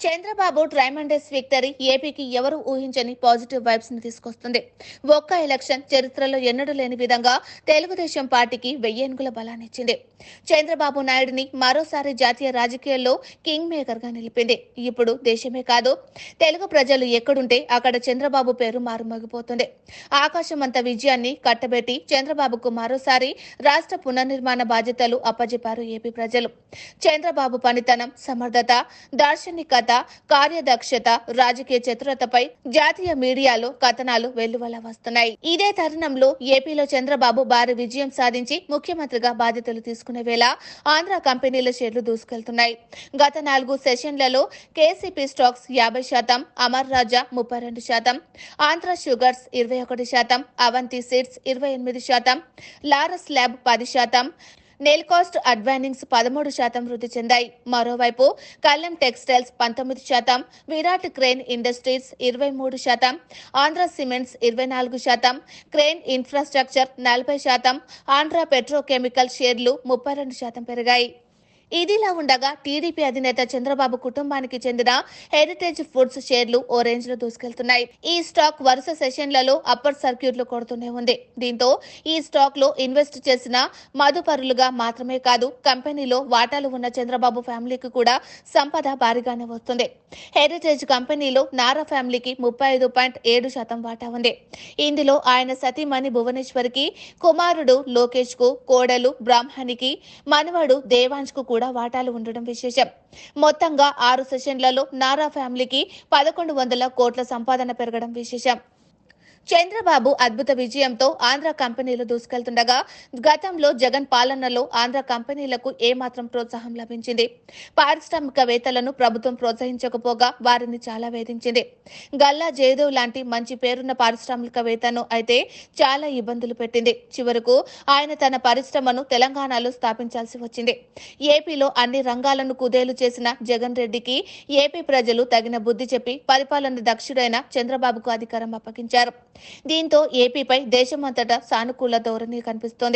Chandrababu ట్రైమండస్ victory ఏపీకి ఎవరు ఊహించని పాజిటివ్ వైబ్స్ ని తీసుకొస్తుంది. ఒక్క ఎలక్షన్ చరిత్రలో ఎన్నడూ లేని విధంగా తెలుగుదేశం పార్టీకి వెయ్యేనుగుల బలాన్నిచ్చింది. చంద్రబాబు నాయుడిని మరోసారి జాతీయ రాజకీయాల్లో కింగ్ మేకర్ గా నిలిపింది. ఇప్పుడు దేశమే కాదు, తెలుగు ప్రజలు ఎక్కడుంటే అక్కడ చంద్రబాబు పేరు మారుమోగిపోతుంది. ఆకాశమంత విజయాన్ని కట్టబెట్టి చంద్రబాబుకు మరోసారి రాష్ట్ర పునర్నిర్మాణ బాధ్యతలు అప్పజెప్పారు ఏపీ ప్రజలు. చంద్రబాబు పనితనం, సమర్థత, దార్శనికత, కార్యదక్షత, రాజకీయ చతురతపై జాతీయ మీడియాలో కథనాలు వెల్లువలా వస్తున్నాయి. ఇదే తరుణంలో ఏపీలో చంద్రబాబు భారీ విజయం సాధించి ముఖ్యమంత్రిగా బాధ్యతలు తీసుకునే వేళ ఆంధ్ర కంపెనీల షేర్లు దూసుకెళ్తున్నాయి. గత 4 సెషన్లలో KCP stocks 50%, Amar Raja 32%, Andhra sugars 21%, Avanti seeds 28%, Laurus lab 10%, Nelcast అడ్వానింగ్స్ 13% వృద్ధి చెందాయి. మరోవైపు Kalyan textiles 19%, Virat crane industries 23%, Andhra cements 24%, crane infrastructure 40%, Andhra petrochemical షేర్లు 32% పెరిగాయి. ఇదిలా ఉండగా టీడీపీ అధినేత చంద్రబాబు కుటుంబానికి చెందిన హెరిటేజ్ ఫుడ్స్ షేర్లు ఓ రేంజ్ లో దూసుకెళ్తున్నాయి. ఈ స్టాక్ వరుస సెషన్లలో అప్పర్ సర్క్యూట్లు కొడుతూనే ఉంది. దీంతో ఈ స్టాక్ లో ఇన్వెస్ట్ చేసిన మదుపరులుగా మాత్రమే కాదు, కంపెనీలో వాటాలు ఉన్న చంద్రబాబు ఫ్యామిలీకి కూడా సంపద భారీగానే వస్తుంది. హెరిటేజ్ కంపెనీలో నారా ఫ్యామిలీకి 35.7% వాటా ఉంది. ఇందులో ఆయన సతీమణి భువనేశ్వరికి, కుమారుడు లోకేష్ కు, కోడలు బ్రాహ్మణికి, మనవడు దేవాంశ్ కు కూడా వాటాలు ఉండడం విశేషం. మొత్తంగా 6 సెషన్లలో నారా ఫ్యామిలీకి 1100 కోట్ల సంపాదన పెరగడం విశేషం. చంద్రబాబు అద్భుత విజయంతో ఆంధ్ర కంపెనీలు దూసుకెళ్తుండగా గతంలో జగన్ పాలనలో ఆంధ్ర కంపెనీలకు ఏమాత్రం ప్రోత్సాహం లభించింది. పారిశ్రామికవేత్తలను ప్రభుత్వం ప్రోత్సహించకపోగా వారిని చాలా వేధించింది. గల్లా జయదేవ్ లాంటి మంచి పేరున్న పారిశ్రామికవేత్తను అయితే చాలా ఇబ్బందులు పెట్టింది. చివరకు ఆయన తన పరిశ్రమను తెలంగాణలో స్థాపించాల్సి వచ్చింది. ఏపీలో అన్ని రంగాలను కుదేలు చేసిన జగన్ రెడ్డికి ఏపీ ప్రజలు తగిన బుద్ధి చెప్పి పరిపాలన దక్షుడైన చంద్రబాబుకు అధికారం అప్పగించారు. దీంతో ఏపీపై దేశమంతటా సానుకూల ధోరణి కనిపిస్తోంది.